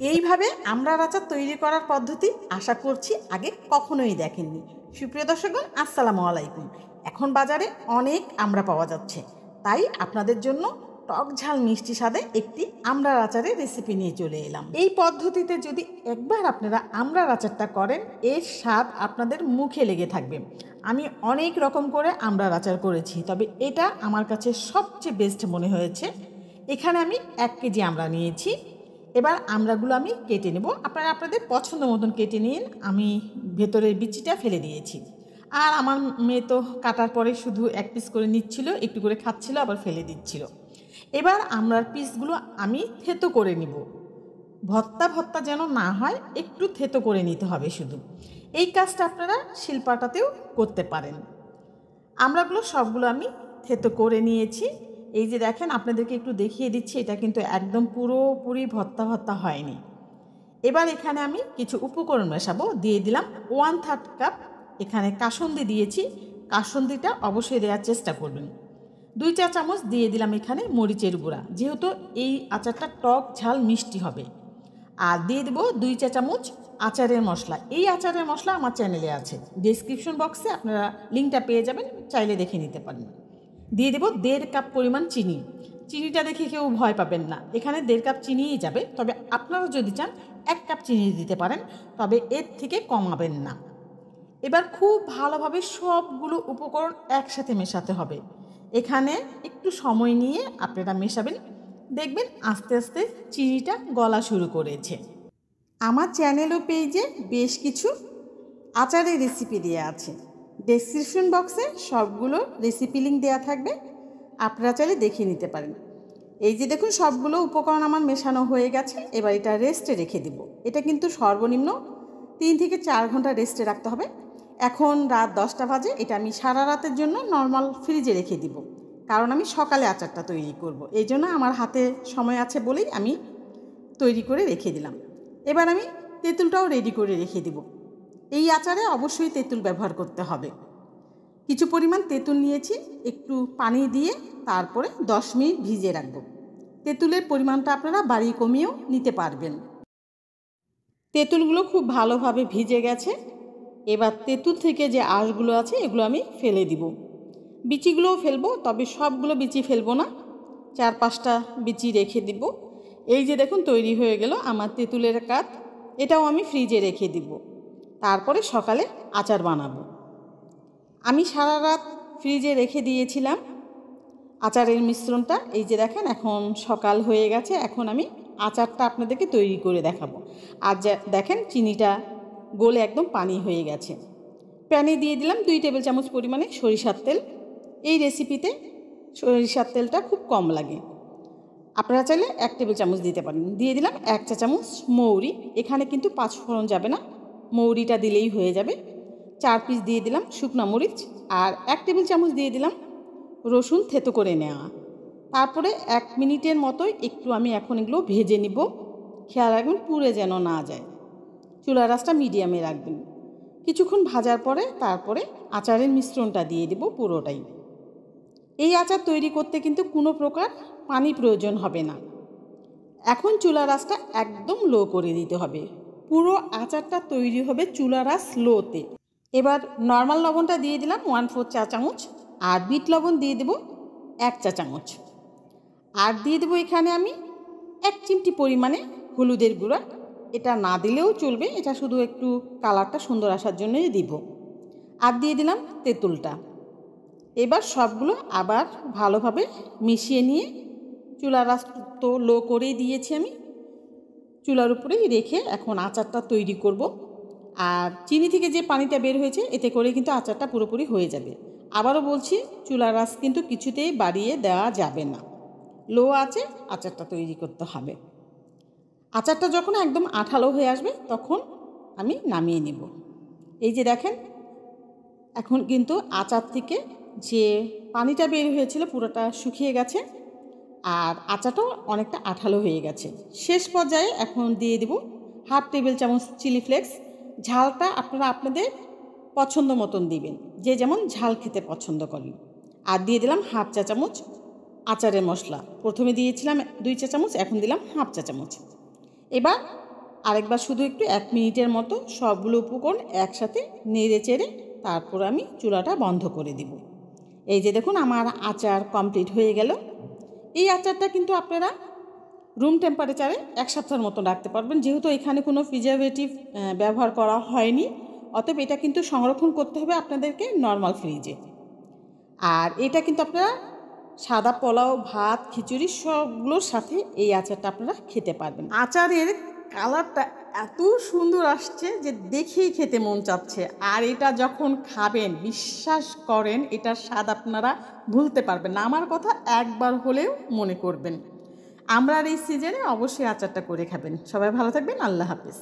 এইভাবে আমড়ার আচার তৈরি করার পদ্ধতি আশা করছি আগে কখনোই দেখেননি। সুপ্রিয় দর্শকগণ, আসসালামু আলাইকুম। এখন বাজারে অনেক আমড়া পাওয়া যাচ্ছে, তাই আপনাদের জন্য টক ঝাল মিষ্টি স্বাদে একটি আমড়ার আচারের রেসিপি নিয়ে চলে এলাম। এই পদ্ধতিতে যদি একবার আপনারা আমড়ার আচারটা করেন, এর স্বাদ আপনাদের মুখে লেগে থাকবে। আমি অনেক রকম করে আমড়ার আচার করেছি, তবে এটা আমার কাছে সবচেয়ে বেস্ট মনে হয়েছে। এখানে আমি 1 কেজি আমড়া নিয়েছি। এবার আমড়াগুলো আমি কেটে নেব। আপনারা আপনাদের পছন্দ মতন কেটে নিন। আমি ভেতরের বিচিটা ফেলে দিয়েছি। আর আমার মেয়ে তো কাটার পরে শুধু 1 পিস করে নিচ্ছিল, একটু করে খাচ্ছিল, আবার ফেলে দিচ্ছিল। এবার আমড়ার পিসগুলো আমি থেতো করে নিব। ভর্তা ভর্তা যেন না হয়, একটু থেতো করে নিতে হবে শুধু। এই কাজটা আপনারা শিলপাটাতেও করতে পারেন। আমড়াগুলো সবগুলো আমি থেতো করে নিয়েছি। এই যে দেখেন, আপনাদেরকে একটু দেখিয়ে দিচ্ছি, এটা কিন্তু একদম পুরোপুরি ভর্তা ভর্তা হয়নি। এবার এখানে আমি কিছু উপকরণ মেশাবো। দিয়ে দিলাম 1/3 কাপ এখানে কাসুন্দি দিয়েছি। কাসুন্দিটা অবশ্যই দেওয়ার চেষ্টা করবেন। 2 চা চামচ দিয়ে দিলাম এখানে মরিচের গুঁড়া, যেহেতু এই আচারটা টক ঝাল মিষ্টি হবে। আর দিয়ে দেবো 2 চা চামচ আচারের মশলা। এই আচারের মশলা আমার চ্যানেলে আছে, ডেসক্রিপশন বক্সে আপনারা লিঙ্কটা পেয়ে যাবেন, চাইলে দেখে নিতে পারেন। দিয়ে দেবো 1.5 কাপ পরিমাণ চিনি। চিনিটা দেখে কেউ ভয় পাবেন না, এখানে 1.5 কাপ চিনিই যাবে। তবে আপনারা যদি চান 1 কাপ চিনি দিতে পারেন, তবে এর থেকে কমাবেন না। এবার খুব ভালোভাবে সবগুলো উপকরণ একসাথে মেশাতে হবে। এখানে একটু সময় নিয়ে আপনারা মেশাবেন, দেখবেন আস্তে আস্তে চিনিটা গলা শুরু করেছে। আমার চ্যানেল ও পেজে বেশ কিছু আচারের রেসিপি দেওয়া আছে, ডেসক্রিপশন বক্সে সবগুলো রেসিপি লিঙ্ক দেওয়া থাকবে, আপনারা চাইলে দেখে নিতে পারেন। এই যে দেখুন, সবগুলো উপকরণ আমার মেশানো হয়ে গেছে। এবার এটা রেস্টে রেখে দিব। এটা কিন্তু সর্বনিম্ন 3 থেকে 4 ঘন্টা রেস্টে রাখতে হবে। এখন রাত 10টা বাজে। এটা আমি সারা রাতের জন্য নর্মাল ফ্রিজে রেখে দিব, কারণ আমি সকালে আচারটা তৈরি করব। এই জন্য আমার হাতে সময় আছে বলেই আমি তৈরি করে রেখে দিলাম। এবার আমি তেঁতুলটাও রেডি করে রেখে দিব। এই আচারে অবশ্যই তেঁতুল ব্যবহার করতে হবে। কিছু পরিমাণ তেঁতুল নিয়েছি, একটু পানি দিয়ে তারপরে 10 মিনিট ভিজিয়ে রাখব। তেঁতুলের পরিমাণটা আপনারা বাড়িয়ে কমিয়েও নিতে পারবেন। তেঁতুলগুলো খুব ভালোভাবে ভিজে গেছে। এবার তেঁতুল থেকে যে আঁশগুলো আছে এগুলো আমি ফেলে দিব। বিচিগুলোও ফেলবো, তবে সবগুলো বিচি ফেলবো না, 4-5টা বিচি রেখে দিব। এই যে দেখুন, তৈরি হয়ে গেল আমার তেঁতুলের কাঠ। এটাও আমি ফ্রিজে রেখে দিব, তারপরে সকালে আচার বানাবো। আমি সারা রাত ফ্রিজে রেখে দিয়েছিলাম আচারের মিশ্রণটা। এই যে দেখেন, এখন সকাল হয়ে গেছে। এখন আমি আচারটা আপনাদেরকে তৈরি করে দেখাবো। আর দেখেন, চিনিটা গলে একদম পানি হয়ে গেছে। প্যানে দিয়ে দিলাম 2 টেবিল চামচ পরিমাণে সরিষার তেল। এই রেসিপিতে সরিষার তেলটা খুব কম লাগে, আপনারা চাইলে 1 টেবিল চামচ দিতে পারেন। দিয়ে দিলাম 1 চা চামচ মৌরি। এখানে কিন্তু 5 ফোড়ন যাবে না, মৌরিটা দিলেই হয়ে যাবে। 4 পিস দিয়ে দিলাম শুকনো মরিচ। আর 1 টেবিল চামচ দিয়ে দিলাম রসুন থেতো করে নেওয়া। তারপরে 1 মিনিটের মতোই একটু আমি এখন এগুলো ভেজে নিব। খেয়াল রাখবেন পুড়ে যেন না যায়। চুলার আঁচটা মিডিয়ামে রাখবেন। কিছুক্ষণ ভাজার পরে তারপরে আচারের মিশ্রণটা দিয়ে দেব পুরোটাই। এই আচার তৈরি করতে কিন্তু কোনো প্রকার পানি প্রয়োজন হবে না। এখন চুলার আঁচটা একদম লো করে দিতে হবে। পুরো আচারটা তৈরি হবে চুলার আঁচ লোতে। এবার নর্মাল লবণটা দিয়ে দিলাম 1/4 চা চামচ। আর বিট লবণ দিয়ে দেব 1 চা চামচ। আর দিয়ে দেবো এখানে আমি 1 চিমটি পরিমাণে হলুদের গুঁড়া। এটা না দিলেও চলবে, এটা শুধু একটু কালারটা সুন্দর আসার জন্যই দিব। আর দিয়ে দিলাম তেঁতুলটা। এবার সবগুলো আবার ভালোভাবে মিশিয়ে নিয়ে, চুলার আঁচ তো লো করেই দিয়েছি আমি, চুলার উপরেই রেখে এখন আচারটা তৈরি করব। আর চিনি থেকে যে পানিটা বের হয়েছে এতে করে কিন্তু আচারটা পুরোপুরি হয়ে যাবে। আবারও বলছি, চুলার আঁচ কিন্তু কিছুতেই বাড়িয়ে দেওয়া যাবে না, লো আঁচে আচারটা তৈরি করতে হবে। আচারটা যখন একদম আঠালো হয়ে আসবে তখন আমি নামিয়ে নেব। এই যে দেখেন, এখন কিন্তু আচার থেকে যে পানিটা বের হয়েছিল পুরোটা শুকিয়ে গেছে, আর আচারটাও অনেকটা আঠালো হয়ে গেছে। শেষ পর্যায়ে এখন দিয়ে দেব 1/2 টেবিল চামচ চিলি ফ্লেক্স। ঝালটা আপনারা আপনাদের পছন্দ মতন দিবেন, যে যেমন ঝাল খেতে পছন্দ করেন। আর দিয়ে দিলাম 1/2 চা চামচ আচারের মশলা। প্রথমে দিয়েছিলাম 2 চা চামচ, এখন দিলাম 1/2 চা চামচ। এবার আরেকবার শুধু একটু 1 মিনিটের মতো সবগুলো উপকরণ একসাথে নেড়ে চেড়ে তারপর আমি চুলাটা বন্ধ করে দিব। এই যে দেখুন আমার আচার কমপ্লিট হয়ে গেল। এই আচারটা কিন্তু আপনারা রুম টেম্পারেচারে 1 সপ্তাহের মতো রাখতে পারবেন, যেহেতু এখানে কোনো প্রিজারভেটিভ ব্যবহার করা হয়নি। অতএব এটা কিন্তু সংরক্ষণ করতে হবে আপনাদেরকে নর্মাল ফ্রিজে। আর এটা কিন্তু আপনারা সাদা পোলাও, ভাত, খিচুড়ি সবগুলোর সাথে এই আচারটা আপনারা খেতে পারবেন। আচারের কালারটা এত সুন্দর আসছে যে দেখেই খেতে মন চাচ্ছে। আর এটা যখন খাবেন বিশ্বাস করেন এটার স্বাদ আপনারা ভুলতে পারবেন না। আমার কথা একবার হলেও মনে করবেন। আমরা এই সিজনে অবশ্যই আচারটা করে খাবেন। সবাই ভালো থাকবেন। আল্লাহ হাফেজ।